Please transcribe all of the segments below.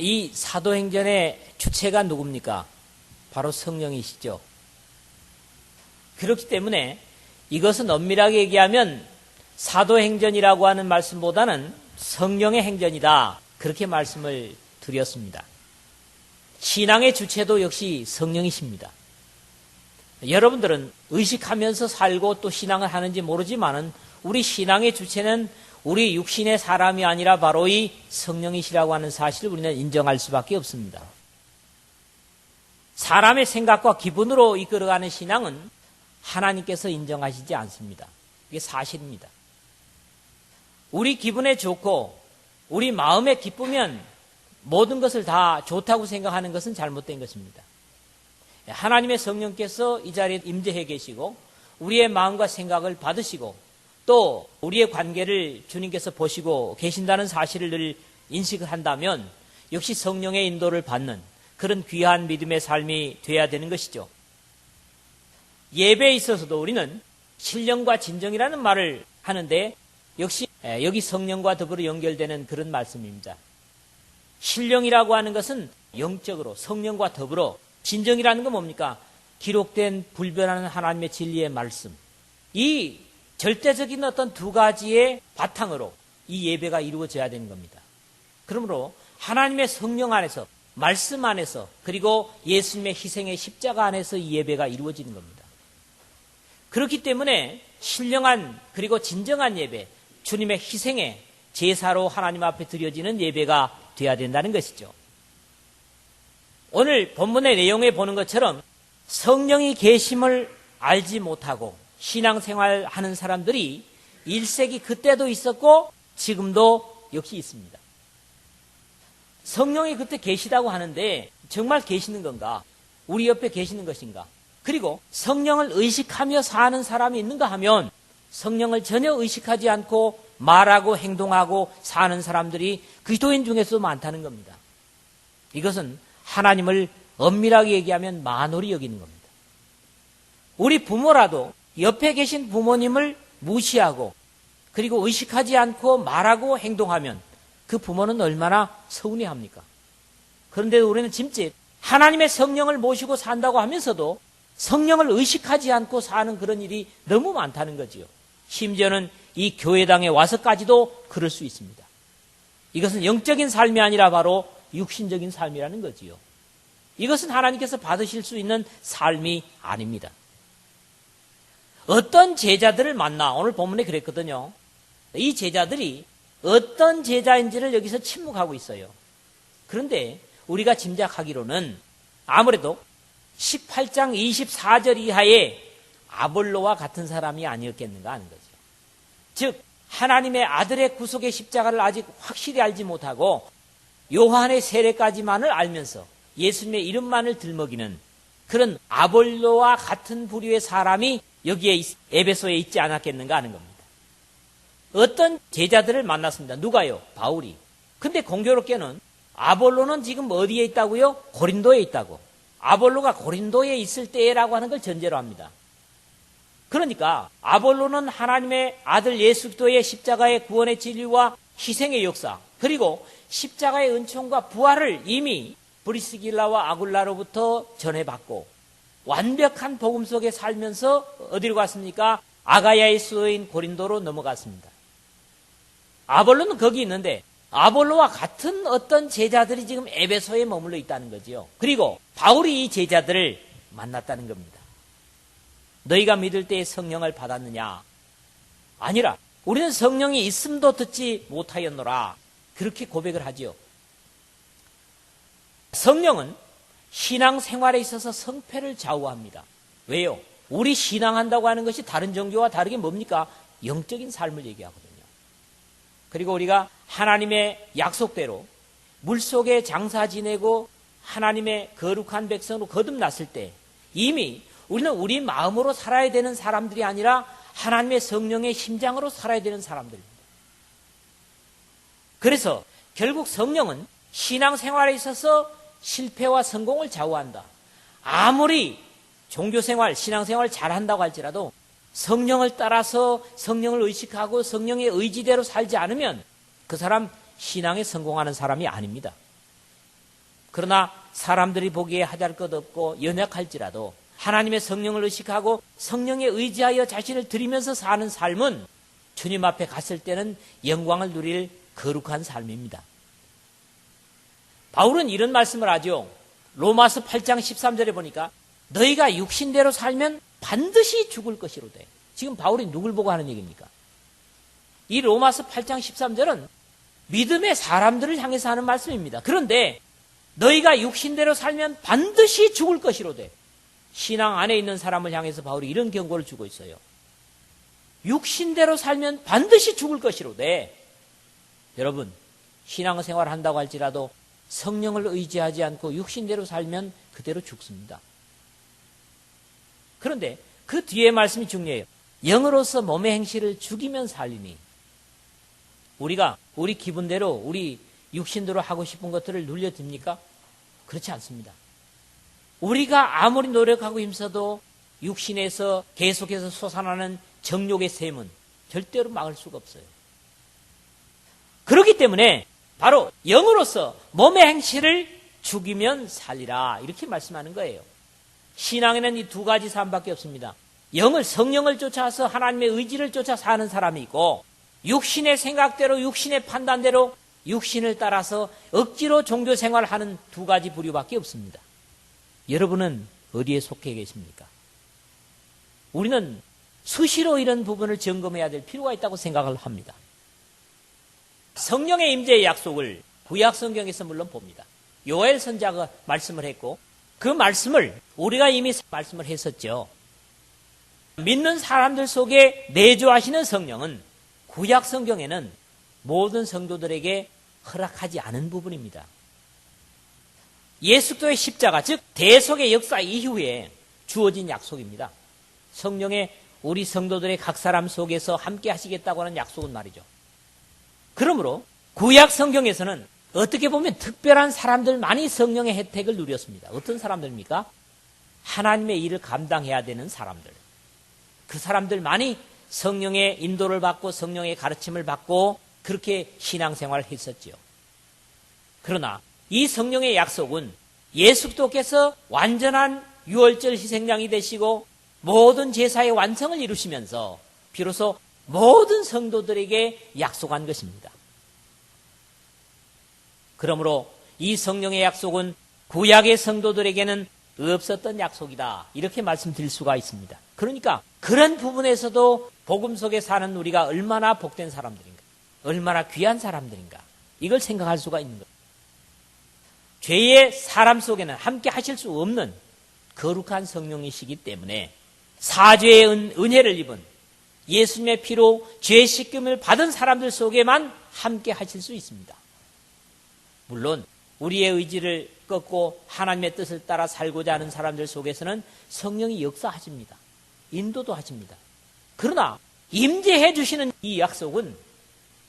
이 사도행전의 주체가 누굽니까? 바로 성령이시죠. 그렇기 때문에 이것은 엄밀하게 얘기하면 사도행전이라고 하는 말씀보다는 성령의 행전이다. 그렇게 말씀을 드렸습니다. 신앙의 주체도 역시 성령이십니다. 여러분들은 의식하면서 살고 또 신앙을 하는지 모르지만은 우리 신앙의 주체는 우리 육신의 사람이 아니라 바로 이 성령이시라고 하는 사실을 우리는 인정할 수밖에 없습니다. 사람의 생각과 기분으로 이끌어가는 신앙은 하나님께서 인정하시지 않습니다. 이게 사실입니다. 우리 기분에 좋고 우리 마음에 기쁘면 모든 것을 다 좋다고 생각하는 것은 잘못된 것입니다. 하나님의 성령께서 이 자리에 임재해 계시고 우리의 마음과 생각을 받으시고 또 우리의 관계를 주님께서 보시고 계신다는 사실을 늘 인식을 한다면 역시 성령의 인도를 받는 그런 귀한 믿음의 삶이 돼야 되는 것이죠. 예배에 있어서도 우리는 신령과 진정이라는 말을 하는데 역시 여기 성령과 더불어 연결되는 그런 말씀입니다. 신령이라고 하는 것은 영적으로 성령과 더불어, 진정이라는 건 뭡니까? 기록된 불변하는 하나님의 진리의 말씀, 이 절대적인 어떤 두 가지의 바탕으로 이 예배가 이루어져야 되는 겁니다. 그러므로 하나님의 성령 안에서, 말씀 안에서, 그리고 예수님의 희생의 십자가 안에서 이 예배가 이루어지는 겁니다. 그렇기 때문에 신령한 그리고 진정한 예배, 주님의 희생의 제사로 하나님 앞에 드려지는 예배가 되어야 된다는 것이죠. 오늘 본문의 내용에 보는 것처럼 성령이 계심을 알지 못하고 신앙생활하는 사람들이 1세기 그때도 있었고 지금도 역시 있습니다. 성령이 그때 계시다고 하는데 정말 계시는 건가? 우리 옆에 계시는 것인가? 그리고 성령을 의식하며 사는 사람이 있는가 하면 성령을 전혀 의식하지 않고 말하고 행동하고 사는 사람들이 그리스도인 중에서도 많다는 겁니다. 이것은 하나님을 엄밀하게 얘기하면 만홀히 여기는 겁니다. 우리 부모라도 옆에 계신 부모님을 무시하고 그리고 의식하지 않고 말하고 행동하면 그 부모는 얼마나 서운해합니까? 그런데 우리는 짐짓 하나님의 성령을 모시고 산다고 하면서도 성령을 의식하지 않고 사는 그런 일이 너무 많다는 거지요. 심지어는 이 교회당에 와서까지도 그럴 수 있습니다. 이것은 영적인 삶이 아니라 바로 육신적인 삶이라는 거지요. 이것은 하나님께서 받으실 수 있는 삶이 아닙니다. 어떤 제자들을 만나, 오늘 본문에 그랬거든요. 이 제자들이 어떤 제자인지를 여기서 침묵하고 있어요. 그런데 우리가 짐작하기로는 아무래도 18장 24절 이하의 아볼로와 같은 사람이 아니었겠는가 하는 거죠. 즉 하나님의 아들의 구속의 십자가를 아직 확실히 알지 못하고 요한의 세례까지만을 알면서 예수님의 이름만을 들먹이는 그런 아볼로와 같은 부류의 사람이 여기에 에베소에 있지 않았겠는가 하는 겁니다. 어떤 제자들을 만났습니다. 누가요? 바울이. 근데 공교롭게는 아볼로는 지금 어디에 있다고요? 고린도에 있다고. 아볼로가 고린도에 있을 때라고 하는 걸 전제로 합니다. 그러니까 아볼로는 하나님의 아들 예수 그리스도의 십자가의 구원의 진리와 희생의 역사, 그리고 십자가의 은총과 부활을 이미 브리스길라와 아굴라로부터 전해받고 완벽한 복음 속에 살면서 어디로 갔습니까? 아가야의 수도인 고린도로 넘어갔습니다. 아볼로는 거기 있는데 아볼로와 같은 어떤 제자들이 지금 에베소에 머물러 있다는 거지요. 그리고 바울이 이 제자들을 만났다는 겁니다. 너희가 믿을 때에 성령을 받았느냐? 아니라 우리는 성령이 있음도 듣지 못하였노라. 그렇게 고백을 하지요. 성령은 신앙생활에 있어서 성패를 좌우합니다. 왜요? 우리 신앙한다고 하는 것이 다른 종교와 다르게 뭡니까? 영적인 삶을 얘기하거든요. 그리고 우리가 하나님의 약속대로 물속에 장사 지내고 하나님의 거룩한 백성으로 거듭났을 때 이미 우리는 우리 마음으로 살아야 되는 사람들이 아니라 하나님의 성령의 심장으로 살아야 되는 사람들입니다. 그래서 결국 성령은 신앙생활에 있어서 실패와 성공을 좌우한다. 아무리 종교생활, 신앙생활을 잘한다고 할지라도 성령을 따라서 성령을 의식하고 성령의 의지대로 살지 않으면 그 사람 신앙에 성공하는 사람이 아닙니다. 그러나 사람들이 보기에 하잘것없고 연약할지라도 하나님의 성령을 의식하고 성령에 의지하여 자신을 드리면서 사는 삶은 주님 앞에 갔을 때는 영광을 누릴 거룩한 삶입니다. 바울은 이런 말씀을 하죠. 로마서 8장 13절에 보니까 너희가 육신대로 살면 반드시 죽을 것이로되. 지금 바울이 누굴 보고 하는 얘기입니까? 이 로마서 8장 13절은 믿음의 사람들을 향해서 하는 말씀입니다. 그런데 너희가 육신대로 살면 반드시 죽을 것이로되. 신앙 안에 있는 사람을 향해서 바울이 이런 경고를 주고 있어요. 육신대로 살면 반드시 죽을 것이로되. 여러분, 신앙생활을 한다고 할지라도 성령을 의지하지 않고 육신대로 살면 그대로 죽습니다. 그런데 그 뒤에 말씀이 중요해요. 영으로서 몸의 행실을 죽이면 살리니. 우리가 우리 기분대로 우리 육신대로 하고 싶은 것들을 눌려듭니까? 그렇지 않습니다. 우리가 아무리 노력하고 힘써도 육신에서 계속해서 솟아나는 정욕의 샘은 절대로 막을 수가 없어요. 그렇기 때문에 바로 영으로서 몸의 행실을 죽이면 살리라 이렇게 말씀하는 거예요. 신앙에는 이 두 가지 삶밖에 없습니다. 성령을 쫓아서 하나님의 의지를 쫓아 사는 사람이 있고 육신의 생각대로 육신의 판단대로 육신을 따라서 억지로 종교 생활하는 두 가지 부류밖에 없습니다. 여러분은 어디에 속해 계십니까? 우리는 수시로 이런 부분을 점검해야 될 필요가 있다고 생각을 합니다. 성령의 임재의 약속을 구약 성경에서 물론 봅니다. 요엘 선지자가 말씀을 했고 그 말씀을 우리가 이미 말씀을 했었죠. 믿는 사람들 속에 내주하시는 성령은 구약 성경에는 모든 성도들에게 허락하지 않은 부분입니다. 예수도의 십자가, 즉 대속의 역사 이후에 주어진 약속입니다. 성령의 우리 성도들의 각 사람 속에서 함께 하시겠다고 하는 약속은 말이죠. 그러므로 구약 성경에서는 어떻게 보면 특별한 사람들만이 성령의 혜택을 누렸습니다. 어떤 사람들입니까? 하나님의 일을 감당해야 되는 사람들. 그 사람들만이 성령의 인도를 받고 성령의 가르침을 받고 그렇게 신앙생활을 했었지요. 그러나 이 성령의 약속은 예수 그리스도께서 완전한 유월절 희생양이 되시고 모든 제사의 완성을 이루시면서 비로소 모든 성도들에게 약속한 것입니다. 그러므로 이 성령의 약속은 구약의 성도들에게는 없었던 약속이다. 이렇게 말씀드릴 수가 있습니다. 그러니까 그런 부분에서도 복음 속에 사는 우리가 얼마나 복된 사람들인가, 얼마나 귀한 사람들인가 이걸 생각할 수가 있는 거예요. 죄의 사람 속에는 함께 하실 수 없는 거룩한 성령이시기 때문에 사죄의 은혜를 입은 예수님의 피로 죄 씻김을 받은 사람들 속에만 함께 하실 수 있습니다. 물론 우리의 의지를 꺾고 하나님의 뜻을 따라 살고자 하는 사람들 속에서는 성령이 역사하십니다. 인도도 하십니다. 그러나 임재해 주시는 이 약속은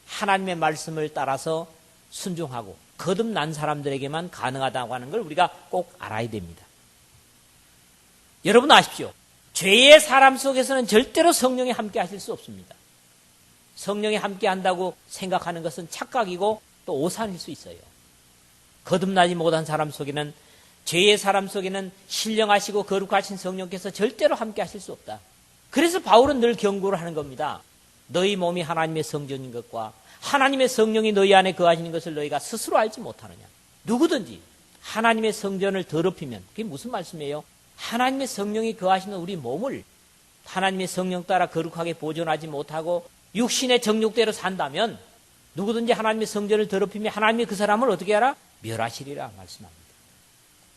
하나님의 말씀을 따라서 순종하고 거듭난 사람들에게만 가능하다고 하는 걸 우리가 꼭 알아야 됩니다. 여러분 아십시오. 죄의 사람 속에서는 절대로 성령이 함께 하실 수 없습니다. 성령이 함께 한다고 생각하는 것은 착각이고 또 오산일 수 있어요. 거듭나지 못한 사람 속에는, 죄의 사람 속에는 신령하시고 거룩하신 성령께서 절대로 함께 하실 수 없다. 그래서 바울은 늘 경고를 하는 겁니다. 너희 몸이 하나님의 성전인 것과 하나님의 성령이 너희 안에 거하시는 것을 너희가 스스로 알지 못하느냐. 누구든지 하나님의 성전을 더럽히면, 그게 무슨 말씀이에요? 하나님의 성령이 거하시는 우리 몸을 하나님의 성령 따라 거룩하게 보존하지 못하고 육신의 정욕대로 산다면 누구든지 하나님의 성전을 더럽히면 하나님이 그 사람을 어떻게 하라? 멸하시리라 말씀합니다.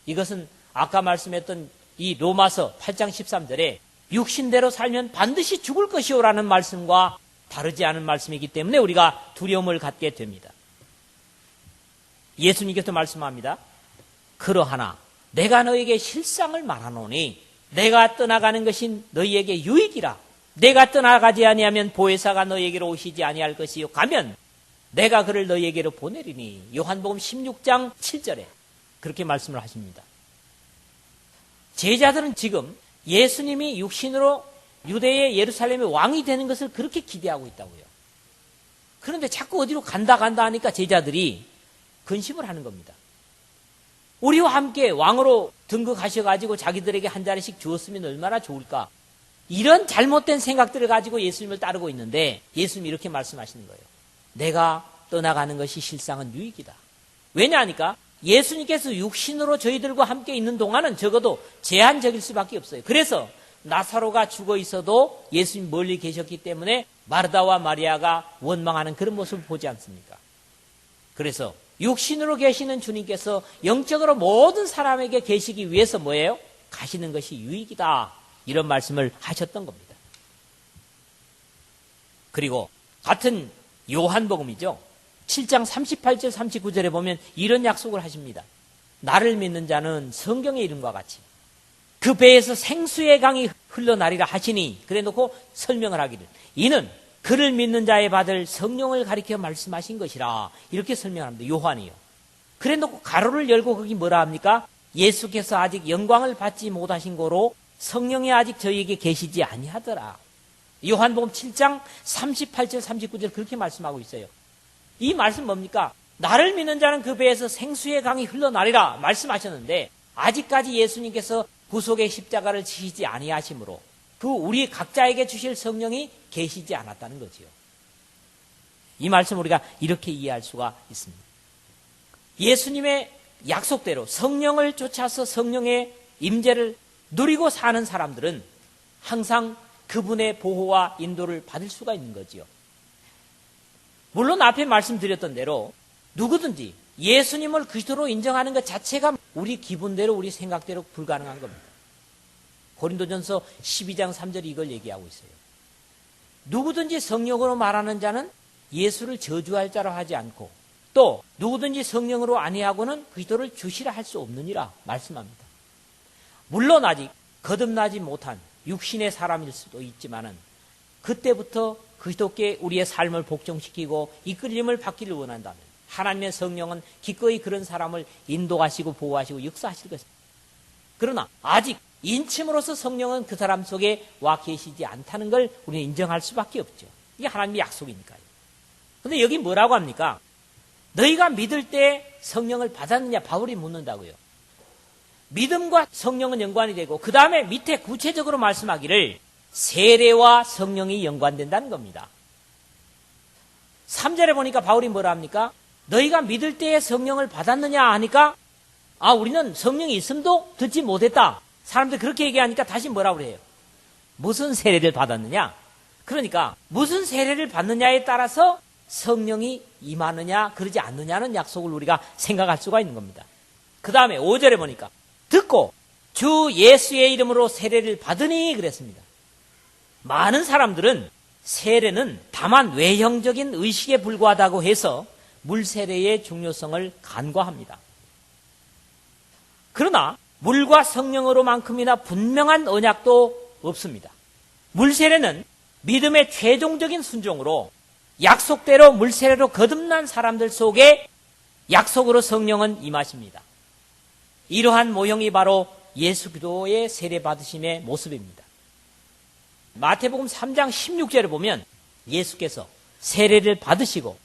이것은 아까 말씀했던 이 로마서 8장 13절에 육신대로 살면 반드시 죽을 것이오라는 말씀과 다르지 않은 말씀이기 때문에 우리가 두려움을 갖게 됩니다. 예수님께서 말씀합니다. 그러하나 내가 너에게 실상을 말하노니 내가 떠나가는 것이 너희에게 유익이라. 내가 떠나가지 아니하면 보혜사가 너희에게로 오시지 아니할 것이요 가면 내가 그를 너희에게로 보내리니. 요한복음 16장 7절에 그렇게 말씀을 하십니다. 제자들은 지금 예수님이 육신으로 유대의 예루살렘의 왕이 되는 것을 그렇게 기대하고 있다고요. 그런데 자꾸 어디로 간다 하니까 제자들이 근심을 하는 겁니다. 우리와 함께 왕으로 등극하셔가지고 자기들에게 한 자리씩 주었으면 얼마나 좋을까. 이런 잘못된 생각들을 가지고 예수님을 따르고 있는데 예수님이 이렇게 말씀하시는 거예요. 내가 떠나가는 것이 실상은 유익이다. 왜냐하니까 예수님께서 육신으로 저희들과 함께 있는 동안은 적어도 제한적일 수밖에 없어요. 그래서 나사로가 죽어 있어도 예수님 멀리 계셨기 때문에 마르다와 마리아가 원망하는 그런 모습을 보지 않습니까? 그래서 육신으로 계시는 주님께서 영적으로 모든 사람에게 계시기 위해서 뭐예요? 가시는 것이 유익이다. 이런 말씀을 하셨던 겁니다. 그리고 같은 요한복음이죠. 7장 38절 39절에 보면 이런 약속을 하십니다. 나를 믿는 자는 성경의 이름과 같이 그 배에서 생수의 강이 흘러나리라 하시니, 그래 놓고 설명을 하기를 이는 그를 믿는 자에 받을 성령을 가리켜 말씀하신 것이라, 이렇게 설명합니다. 요한이요. 그래 놓고 가로를 열고 거기 뭐라 합니까? 예수께서 아직 영광을 받지 못하신 거로 성령이 아직 저희에게 계시지 아니하더라. 요한복음 7장 38절 39절 그렇게 말씀하고 있어요. 이 말씀 뭡니까? 나를 믿는 자는 그 배에서 생수의 강이 흘러나리라 말씀하셨는데 아직까지 예수님께서 구속의 십자가를 지시지 아니하심으로 그 우리 각자에게 주실 성령이 계시지 않았다는 거지요. 이 말씀 우리가 이렇게 이해할 수가 있습니다. 예수님의 약속대로 성령을 쫓아서 성령의 임재를 누리고 사는 사람들은 항상 그분의 보호와 인도를 받을 수가 있는 거지요. 물론 앞에 말씀드렸던 대로 누구든지 예수님을 그리스도로 인정하는 것 자체가 우리 기분대로 우리 생각대로 불가능한 겁니다. 고린도전서 12장 3절이 이걸 얘기하고 있어요. 누구든지 성령으로 말하는 자는 예수를 저주할 자로 하지 않고 또 누구든지 성령으로 아니하고는 그리스도를 주시라 할 수 없느니라 말씀합니다. 물론 아직 거듭나지 못한 육신의 사람일 수도 있지만은 그때부터 그리스도께 우리의 삶을 복종시키고 이끌림을 받기를 원한다면 하나님의 성령은 기꺼이 그런 사람을 인도하시고 보호하시고 역사하실 것입니다. 그러나 아직 인침으로써 성령은 그 사람 속에 와 계시지 않다는 걸 우리는 인정할 수밖에 없죠. 이게 하나님의 약속이니까요. 그런데 여기 뭐라고 합니까? 너희가 믿을 때 성령을 받았느냐 바울이 묻는다고요. 믿음과 성령은 연관이 되고 그 다음에 밑에 구체적으로 말씀하기를 세례와 성령이 연관된다는 겁니다. 3절에 보니까 바울이 뭐라 합니까? 너희가 믿을 때에 성령을 받았느냐 하니까 우리는 성령이 있음도 듣지 못했다. 사람들 그렇게 얘기하니까 다시 뭐라고 그래요? 무슨 세례를 받았느냐? 그러니까 무슨 세례를 받느냐에 따라서 성령이 임하느냐 그러지 않느냐는 약속을 우리가 생각할 수가 있는 겁니다. 그 다음에 5절에 보니까 듣고 주 예수의 이름으로 세례를 받으니 그랬습니다. 많은 사람들은 세례는 다만 외형적인 의식에 불과하다고 해서 물세례의 중요성을 간과합니다. 그러나 물과 성령으로만큼이나 분명한 언약도 없습니다. 물세례는 믿음의 최종적인 순종으로 약속대로 물세례로 거듭난 사람들 속에 약속으로 성령은 임하십니다. 이러한 모형이 바로 예수 그리스도의 세례 받으심의 모습입니다. 마태복음 3장 16절에 보면 예수께서 세례를 받으시고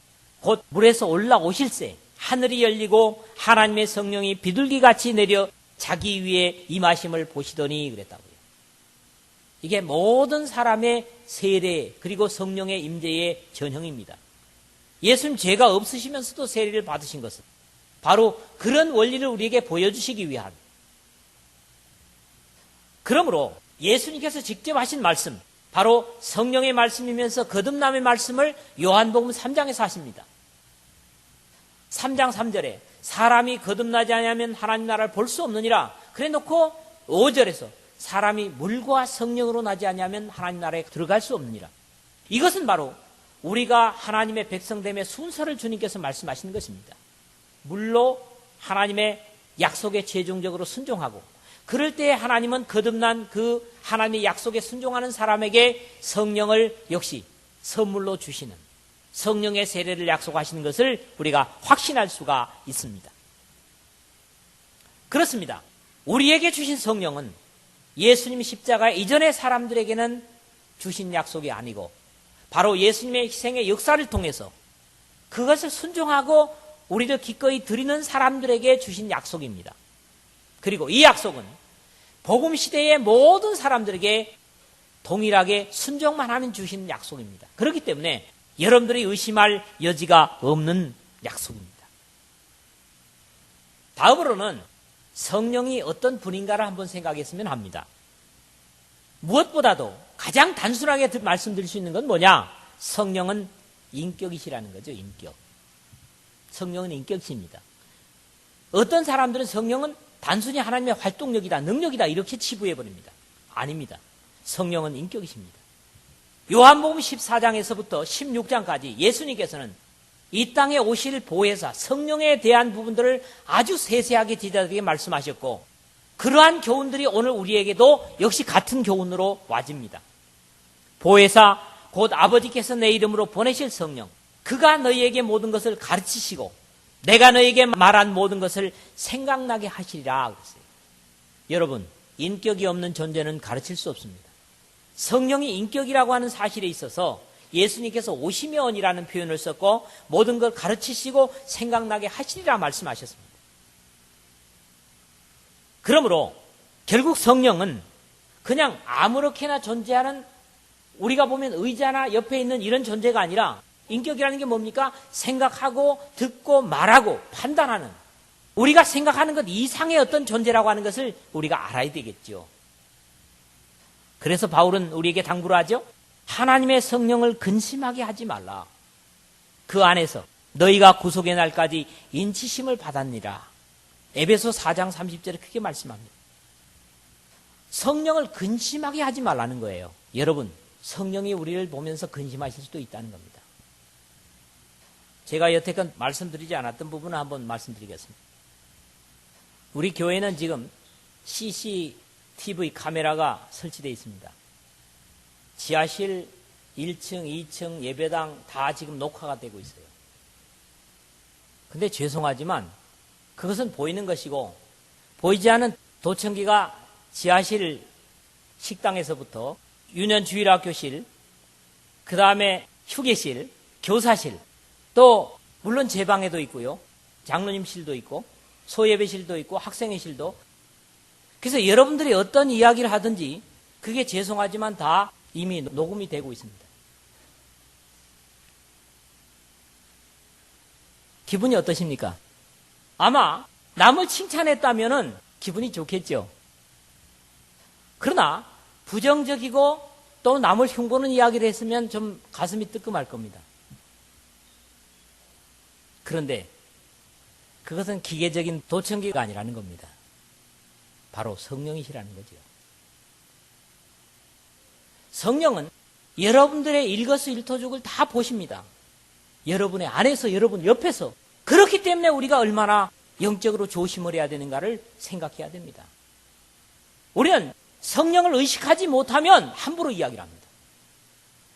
곧 물에서 올라오실새 하늘이 열리고 하나님의 성령이 비둘기같이 내려 자기 위에 임하심을 보시더니 그랬다고요. 이게 모든 사람의 세례 그리고 성령의 임재의 전형입니다. 예수님 죄가 없으시면서도 세례를 받으신 것은 바로 그런 원리를 우리에게 보여주시기 위한, 그러므로 예수님께서 직접 하신 말씀 바로 성령의 말씀이면서 거듭남의 말씀을 요한복음 3장에서 하십니다. 3장 3절에 사람이 거듭나지 않으면 하나님 나라를 볼 수 없느니라 그래 놓고 5절에서 사람이 물과 성령으로 나지 않으면 하나님 나라에 들어갈 수 없느니라. 이것은 바로 우리가 하나님의 백성됨의 순서를 주님께서 말씀하시는 것입니다. 물로 하나님의 약속에 최종적으로 순종하고 그럴 때 하나님은 거듭난 그 하나님의 약속에 순종하는 사람에게 성령을 역시 선물로 주시는 성령의 세례를 약속하시는 것을 우리가 확신할 수가 있습니다. 그렇습니다. 우리에게 주신 성령은 예수님이 십자가 이전의 사람들에게는 주신 약속이 아니고 바로 예수님의 희생의 역사를 통해서 그것을 순종하고 우리를 기꺼이 드리는 사람들에게 주신 약속입니다. 그리고 이 약속은 복음 시대의 모든 사람들에게 동일하게 순종만 하면 주시는 약속입니다. 그렇기 때문에 여러분들이 의심할 여지가 없는 약속입니다. 다음으로는 성령이 어떤 분인가를 한번 생각했으면 합니다. 무엇보다도 가장 단순하게 말씀드릴 수 있는 건 뭐냐? 성령은 인격이시라는 거죠. 인격. 성령은 인격이십니다. 어떤 사람들은 성령은 단순히 하나님의 활동력이다, 능력이다 이렇게 치부해버립니다. 아닙니다. 성령은 인격이십니다. 요한복음 14장에서부터 16장까지 예수님께서는 이 땅에 오실 보혜사 성령에 대한 부분들을 아주 세세하게 제자들에게 말씀하셨고, 그러한 교훈들이 오늘 우리에게도 역시 같은 교훈으로 와집니다. 보혜사 곧 아버지께서 내 이름으로 보내실 성령, 그가 너희에게 모든 것을 가르치시고 내가 너희에게 말한 모든 것을 생각나게 하시리라 그랬어요. 여러분, 인격이 없는 존재는 가르칠 수 없습니다. 성령이 인격이라고 하는 사실에 있어서 예수님께서 오시면이라는 표현을 썼고 모든 걸 가르치시고 생각나게 하시리라 말씀하셨습니다. 그러므로 결국 성령은 그냥 아무렇게나 존재하는, 우리가 보면 의자나 옆에 있는 이런 존재가 아니라, 인격이라는 게 뭡니까? 생각하고 듣고 말하고 판단하는, 우리가 생각하는 것 이상의 어떤 존재라고 하는 것을 우리가 알아야 되겠죠. 그래서 바울은 우리에게 당부를 하죠. 하나님의 성령을 근심하게 하지 말라. 그 안에서 너희가 구속의 날까지 인치심을 받았니라. 에베소 4장 30절에 크게 말씀합니다. 성령을 근심하게 하지 말라는 거예요. 여러분, 성령이 우리를 보면서 근심하실 수도 있다는 겁니다. 제가 여태껏 말씀드리지 않았던 부분을 한번 말씀드리겠습니다. 우리 교회는 지금 CCTV 카메라가 설치되어 있습니다. 지하실 1층, 2층, 예배당 다 지금 녹화가 되고 있어요. 근데 죄송하지만 그것은 보이는 것이고, 보이지 않은 도청기가 지하실 식당에서부터 유년주일학교실, 그 다음에 휴게실, 교사실, 또 물론 제 방에도 있고요, 장로님실도 있고 소예배실도 있고 학생회실도. 그래서 여러분들이 어떤 이야기를 하든지 그게 죄송하지만 다 이미 녹음이 되고 있습니다. 기분이 어떠십니까? 아마 남을 칭찬했다면은 기분이 좋겠죠. 그러나 부정적이고 또 남을 흉보는 이야기를 했으면 좀 가슴이 뜨끔할 겁니다. 그런데 그것은 기계적인 도청기가 아니라는 겁니다. 바로 성령이시라는 거죠. 성령은 여러분들의 일거수일투족을 다 보십니다. 여러분의 안에서, 여러분 옆에서. 그렇기 때문에 우리가 얼마나 영적으로 조심을 해야 되는가를 생각해야 됩니다. 우리는 성령을 의식하지 못하면 함부로 이야기를 합니다.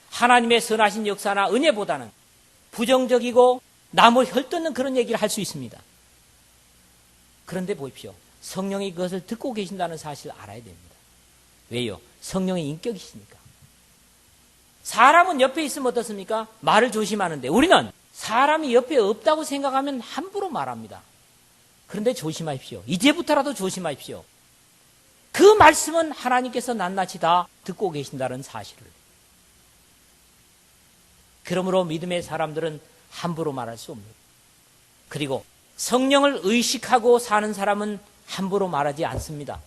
하나님의 선하신 역사나 은혜보다는 부정적이고 남을 혈뜯는 그런 얘기를 할 수 있습니다. 그런데 보십시오. 성령이 그것을 듣고 계신다는 사실을 알아야 됩니다. 왜요? 성령의 인격이시니까. 사람은 옆에 있으면 어떻습니까? 말을 조심하는데 우리는 사람이 옆에 없다고 생각하면 함부로 말합니다. 그런데 조심하십시오. 이제부터라도 조심하십시오. 그 말씀은 하나님께서 낱낱이 다 듣고 계신다는 사실을. 그러므로 믿음의 사람들은 함부로 말할 수 없습니다. 그리고 성령을 의식하고 사는 사람은 함부로 말하지 않습니다.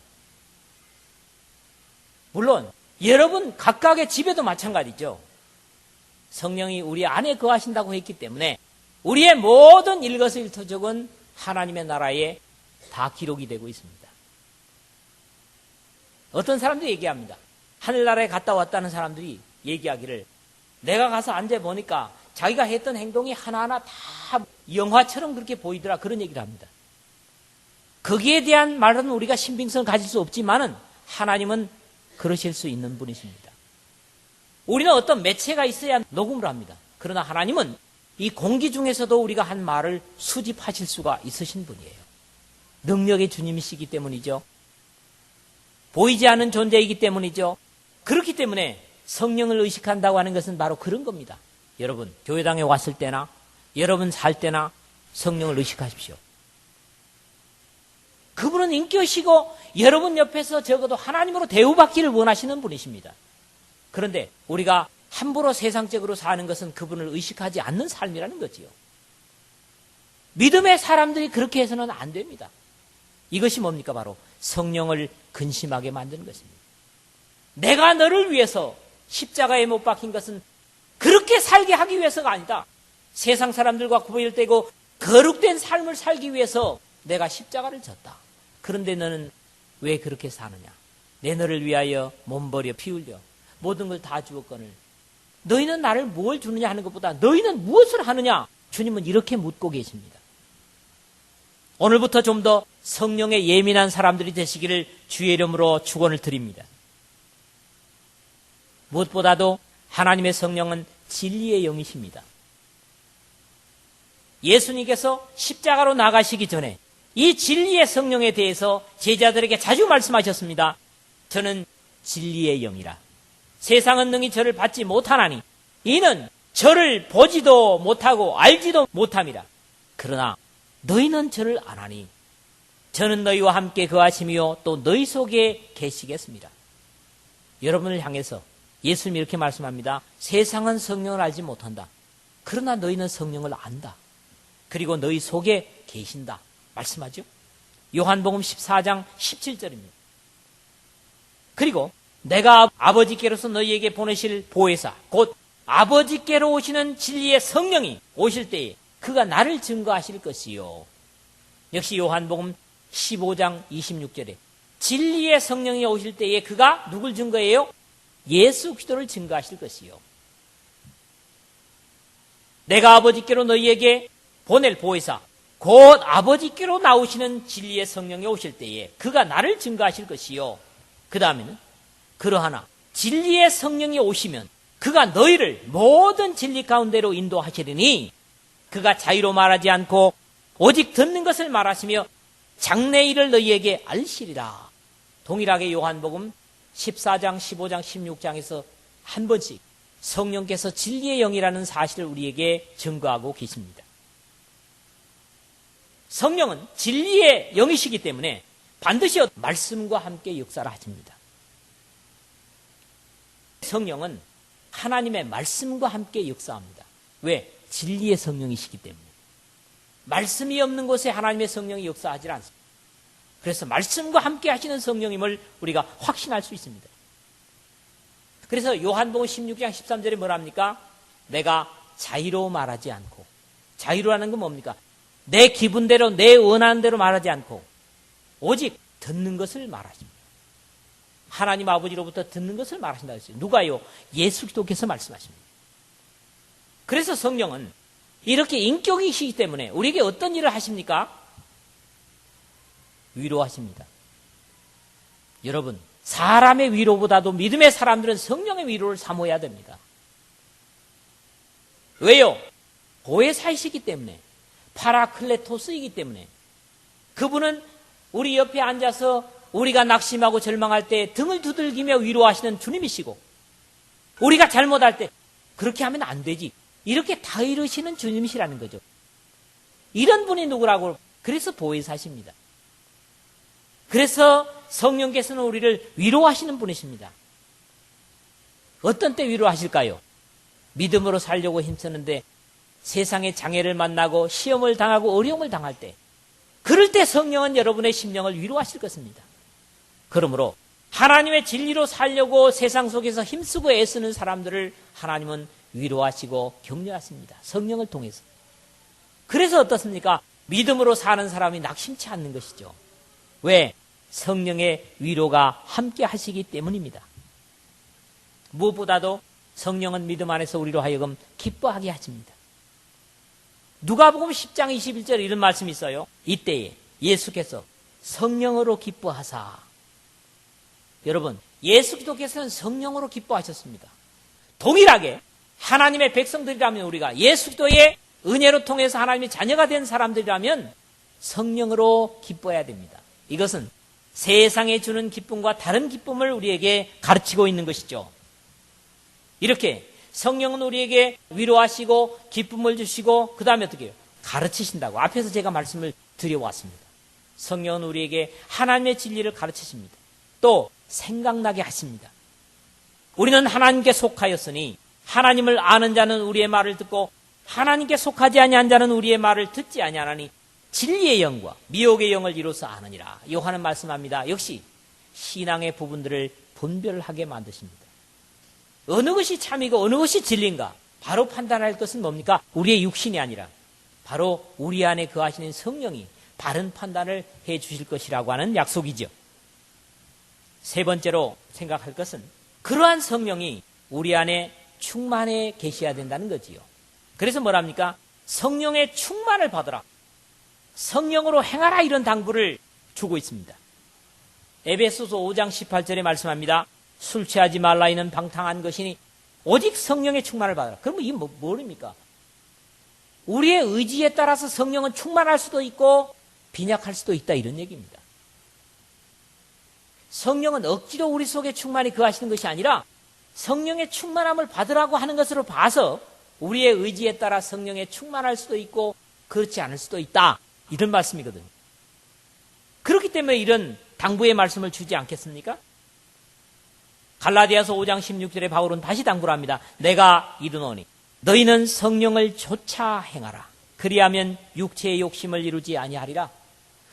물론 여러분 각각의 집에도 마찬가지죠. 성령이 우리 안에 거하신다고 했기 때문에 우리의 모든 일거수일투족은 하나님의 나라에 다 기록이 되고 있습니다. 어떤 사람들이 얘기합니다. 하늘나라에 갔다 왔다는 사람들이 얘기하기를, 내가 가서 앉아보니까 자기가 했던 행동이 하나하나 다 영화처럼 그렇게 보이더라, 그런 얘기를 합니다. 거기에 대한 말은 우리가 신빙성을 가질 수 없지만은 하나님은 그러실 수 있는 분이십니다. 우리는 어떤 매체가 있어야 녹음을 합니다. 그러나 하나님은 이 공기 중에서도 우리가 한 말을 수집하실 수가 있으신 분이에요. 능력의 주님이시기 때문이죠. 보이지 않는 존재이기 때문이죠. 그렇기 때문에 성령을 의식한다고 하는 것은 바로 그런 겁니다. 여러분, 교회당에 왔을 때나 여러분 살 때나 성령을 의식하십시오. 그분은 인격이시고 여러분 옆에서 적어도 하나님으로 대우받기를 원하시는 분이십니다. 그런데 우리가 함부로 세상적으로 사는 것은 그분을 의식하지 않는 삶이라는 거지요. 믿음의 사람들이 그렇게 해서는 안 됩니다. 이것이 뭡니까? 바로 성령을 근심하게 만드는 것입니다. 내가 너를 위해서 십자가에 못 박힌 것은 그렇게 살게 하기 위해서가 아니다. 세상 사람들과 구별되고 거룩된 삶을 살기 위해서 내가 십자가를 졌다. 그런데 너는 왜 그렇게 사느냐? 내 너를 위하여 몸버려 피 흘려 모든 걸 다 주었거늘 너희는 나를 뭘 주느냐 하는 것보다 너희는 무엇을 하느냐? 주님은 이렇게 묻고 계십니다. 오늘부터 좀 더 성령에 예민한 사람들이 되시기를 주의 이름으로 축원을 드립니다. 무엇보다도 하나님의 성령은 진리의 영이십니다. 예수님께서 십자가로 나가시기 전에 이 진리의 성령에 대해서 제자들에게 자주 말씀하셨습니다. 저는 진리의 영이라. 세상은 능히 저를 받지 못하나니 이는 저를 보지도 못하고 알지도 못함이라. 그러나 너희는 저를 아나니 저는 너희와 함께 거하시며 또 너희 속에 계시겠습니다. 여러분을 향해서 예수님이 이렇게 말씀합니다. 세상은 성령을 알지 못한다. 그러나 너희는 성령을 안다. 그리고 너희 속에 계신다. 말씀하죠. 요한복음 14장 17절입니다. 그리고 내가 아버지께로서 너희에게 보내실 보혜사 곧 아버지께로 오시는 진리의 성령이 오실 때에 그가 나를 증거하실 것이요. 역시 요한복음 15장 26절에 진리의 성령이 오실 때에 그가 누굴 증거해요? 예수 그리스도를 증거하실 것이요. 내가 아버지께로 너희에게 보낼 보혜사 곧 아버지께로 나오시는 진리의 성령이 오실 때에 그가 나를 증거하실 것이요. 그 다음에는 그러하나 진리의 성령이 오시면 그가 너희를 모든 진리 가운데로 인도하시리니 그가 자유로 말하지 않고 오직 듣는 것을 말하시며 장래 일을 너희에게 알리시리라. 동일하게 요한복음 14장, 15장, 16장에서 한 번씩 성령께서 진리의 영이라는 사실을 우리에게 증거하고 계십니다. 성령은 진리의 영이시기 때문에 반드시 말씀과 함께 역사를 하십니다. 성령은 하나님의 말씀과 함께 역사합니다. 왜? 진리의 성령이시기 때문에. 말씀이 없는 곳에 하나님의 성령이 역사하지 않습니다. 그래서 말씀과 함께 하시는 성령임을 우리가 확신할 수 있습니다. 그래서 요한복음 16장 13절에 뭐랍니까? 내가 자유로 말하지 않고, 자유로라는 건 뭡니까? 내 기분대로 내 원하는 대로 말하지 않고 오직 듣는 것을 말하십니다. 하나님 아버지로부터 듣는 것을 말하신다 했어요. 누가요? 예수 그리스도께서 말씀하십니다. 그래서 성령은 이렇게 인격이시기 때문에 우리에게 어떤 일을 하십니까? 위로하십니다. 여러분, 사람의 위로보다도 믿음의 사람들은 성령의 위로를 사모해야 됩니다. 왜요? 보혜사이시기 때문에, 파라클레토스이기 때문에. 그분은 우리 옆에 앉아서 우리가 낙심하고 절망할 때 등을 두들기며 위로하시는 주님이시고, 우리가 잘못할 때 그렇게 하면 안 되지, 이렇게 다 이루시는 주님이시라는 거죠. 이런 분이 누구라고? 그래서 보혜사십니다. 그래서 성령께서는 우리를 위로하시는 분이십니다. 어떤 때 위로하실까요? 믿음으로 살려고 힘쓰는데 세상의 장애를 만나고 시험을 당하고 어려움을 당할 때, 그럴 때 성령은 여러분의 심령을 위로하실 것입니다. 그러므로 하나님의 진리로 살려고 세상 속에서 힘쓰고 애쓰는 사람들을 하나님은 위로하시고 격려하십니다. 성령을 통해서. 그래서 어떻습니까? 믿음으로 사는 사람이 낙심치 않는 것이죠. 왜? 성령의 위로가 함께 하시기 때문입니다. 무엇보다도 성령은 믿음 안에서 우리로 하여금 기뻐하게 하십니다. 누가복음 10장 21절에 이런 말씀이 있어요. 이때에 예수께서 성령으로 기뻐하사. 여러분, 예수 그리스도께서는 성령으로 기뻐하셨습니다. 동일하게 하나님의 백성들이라면, 우리가 예수 그리스도의 은혜로 통해서 하나님의 자녀가 된 사람들이라면 성령으로 기뻐해야 됩니다. 이것은 세상에 주는 기쁨과 다른 기쁨을 우리에게 가르치고 있는 것이죠. 이렇게 성령은 우리에게 위로하시고 기쁨을 주시고 그 다음에 어떻게 해요? 가르치신다고 앞에서 제가 말씀을 드려왔습니다. 성령은 우리에게 하나님의 진리를 가르치십니다. 또 생각나게 하십니다. 우리는 하나님께 속하였으니 하나님을 아는 자는 우리의 말을 듣고 하나님께 속하지 아니한 자는 우리의 말을 듣지 아니하나니 진리의 영과 미혹의 영을 이로써 아느니라. 요한은 말씀합니다. 역시 신앙의 부분들을 분별하게 만드십니다. 어느 것이 참이고 어느 것이 진리인가 바로 판단할 것은 뭡니까? 우리의 육신이 아니라 바로 우리 안에 거하시는 성령이 바른 판단을 해 주실 것이라고 하는 약속이죠. 세 번째로 생각할 것은 그러한 성령이 우리 안에 충만해 계셔야 된다는 거지요. 그래서 뭐랍니까? 성령의 충만을 받으라. 성령으로 행하라 이런 당부를 주고 있습니다. 에베소서 5장 18절에 말씀합니다. 술 취하지 말라 이는 방탕한 것이니 오직 성령의 충만을 받으라. 그러면 이게 뭐입니까? 우리의 의지에 따라서 성령은 충만할 수도 있고 빈약할 수도 있다 이런 얘기입니다. 성령은 억지로 우리 속에 충만히 거하시는 것이 아니라 성령의 충만함을 받으라고 하는 것으로 봐서 우리의 의지에 따라 성령에 충만할 수도 있고 그렇지 않을 수도 있다 이런 말씀이거든요. 그렇기 때문에 이런 당부의 말씀을 주지 않겠습니까? 갈라디아서 5장 16절에 바울은 다시 당부를 합니다. 내가 이르노니 너희는 성령을 좇아 행하라. 그리하면 육체의 욕심을 이루지 아니하리라.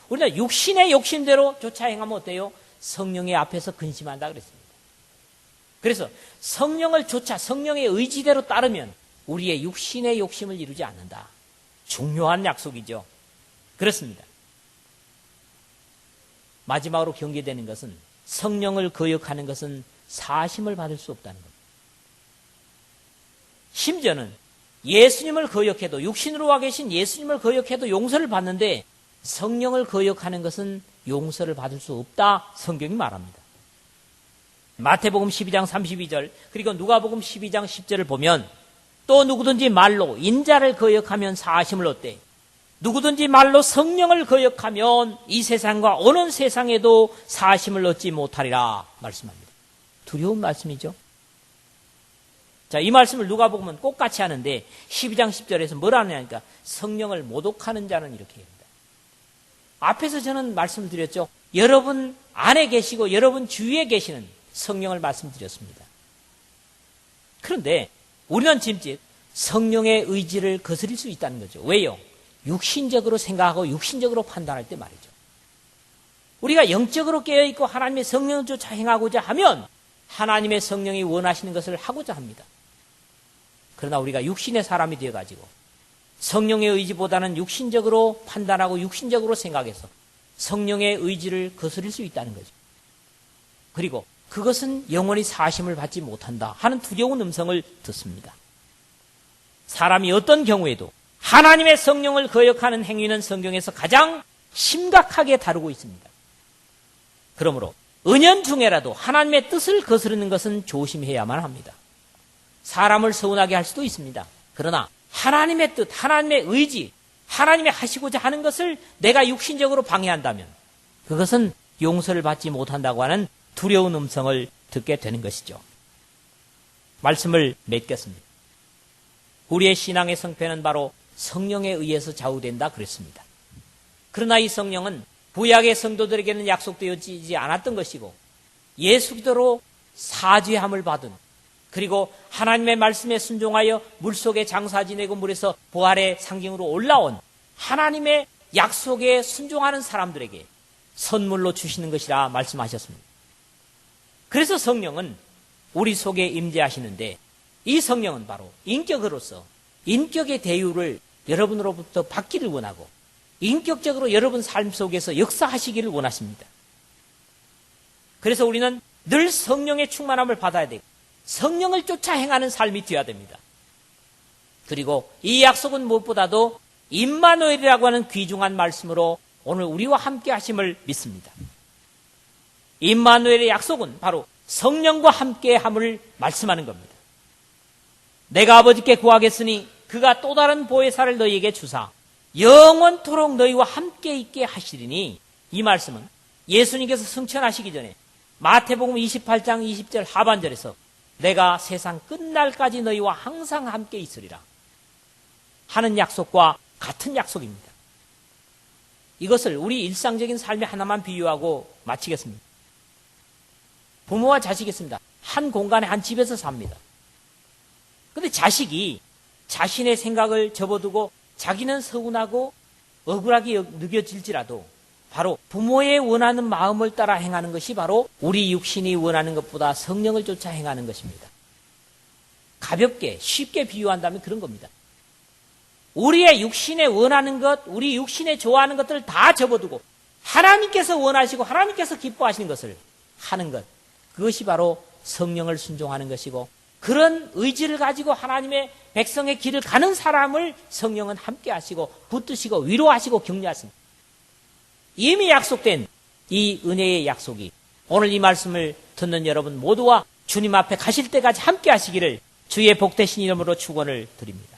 우리가 육신의 욕심대로 좇아 행하면 어때요? 성령의 앞에서 근심한다 그랬습니다. 그래서 성령을 좇아 성령의 의지대로 따르면 우리의 육신의 욕심을 이루지 않는다. 중요한 약속이죠. 그렇습니다. 마지막으로 경계되는 것은 성령을 거역하는 것은 사심을 받을 수 없다는 겁니다. 심지어는 예수님을 거역해도 육신으로 와 계신 예수님을 거역해도 용서를 받는데 성령을 거역하는 것은 용서를 받을 수 없다 성경이 말합니다. 마태복음 12장 32절 그리고 누가복음 12장 10절을 보면 또 누구든지 말로 인자를 거역하면 사심을 얻되 누구든지 말로 성령을 거역하면 이 세상과 오는 세상에도 사심을 얻지 못하리라 말씀합니다. 두려운 말씀이죠. 자, 이 말씀을 누가복음은 똑같이 하는데 12장 10절에서 뭐라 하냐니까 성령을 모독하는 자는 이렇게 합니다. 앞에서 저는 말씀을 드렸죠. 여러분 안에 계시고 여러분 주위에 계시는 성령을 말씀드렸습니다. 그런데 우리는 짐짓 성령의 의지를 거스릴 수 있다는 거죠. 왜요? 육신적으로 생각하고 육신적으로 판단할 때 말이죠. 우리가 영적으로 깨어있고 하나님의 성령을 쫓아 행하고자 하면 하나님의 성령이 원하시는 것을 하고자 합니다. 그러나 우리가 육신의 사람이 되어가지고 성령의 의지보다는 육신적으로 판단하고 육신적으로 생각해서 성령의 의지를 거스릴 수 있다는 거죠. 그리고 그것은 영원히 사심을 받지 못한다 하는 두려운 음성을 듣습니다. 사람이 어떤 경우에도 하나님의 성령을 거역하는 행위는 성경에서 가장 심각하게 다루고 있습니다. 그러므로 은연중에라도 하나님의 뜻을 거스르는 것은 조심해야만 합니다. 사람을 서운하게 할 수도 있습니다. 그러나 하나님의 뜻, 하나님의 의지, 하나님의 하시고자 하는 것을 내가 육신적으로 방해한다면 그것은 용서를 받지 못한다고 하는 두려운 음성을 듣게 되는 것이죠. 말씀을 맺겠습니다. 우리의 신앙의 성패는 바로 성령에 의해서 좌우된다 그랬습니다. 그러나 이 성령은 구약의 성도들에게는 약속되어지지 않았던 것이고 예수 그리스도로 사죄함을 받은 그리고 하나님의 말씀에 순종하여 물속에 장사 지내고 물에서 부활의 상징으로 올라온 하나님의 약속에 순종하는 사람들에게 선물로 주시는 것이라 말씀하셨습니다. 그래서 성령은 우리 속에 임재하시는데 이 성령은 바로 인격으로서 인격의 대우를 여러분으로부터 받기를 원하고 인격적으로 여러분 삶 속에서 역사하시기를 원하십니다. 그래서 우리는 늘 성령의 충만함을 받아야 되고 성령을 쫓아 행하는 삶이 되어야 됩니다. 그리고 이 약속은 무엇보다도 임마누엘이라고 하는 귀중한 말씀으로 오늘 우리와 함께 하심을 믿습니다. 임마누엘의 약속은 바로 성령과 함께함을 말씀하는 겁니다. 내가 아버지께 구하겠으니 그가 또 다른 보혜사를 너희에게 주사 영원토록 너희와 함께 있게 하시리니 이 말씀은 예수님께서 승천하시기 전에 마태복음 28장 20절 하반절에서 내가 세상 끝날까지 너희와 항상 함께 있으리라 하는 약속과 같은 약속입니다. 이것을 우리 일상적인 삶에 하나만 비유하고 마치겠습니다. 부모와 자식이 있습니다. 한 공간에 한 집에서 삽니다. 근데 자식이 자신의 생각을 접어두고 자기는 서운하고 억울하게 느껴질지라도 바로 부모의 원하는 마음을 따라 행하는 것이 바로 우리 육신이 원하는 것보다 성령을 쫓아 행하는 것입니다. 가볍게 쉽게 비유한다면 그런 겁니다. 우리의 육신에 원하는 것, 우리 육신에 좋아하는 것들을 다 접어두고 하나님께서 원하시고 하나님께서 기뻐하시는 것을 하는 것, 그것이 바로 성령을 순종하는 것이고, 그런 의지를 가지고 하나님의 백성의 길을 가는 사람을 성령은 함께 하시고 붙드시고 위로하시고 격려하십니다. 이미 약속된 이 은혜의 약속이 오늘 이 말씀을 듣는 여러분 모두와 주님 앞에 가실 때까지 함께 하시기를 주의 복되신 이름으로 축원을 드립니다.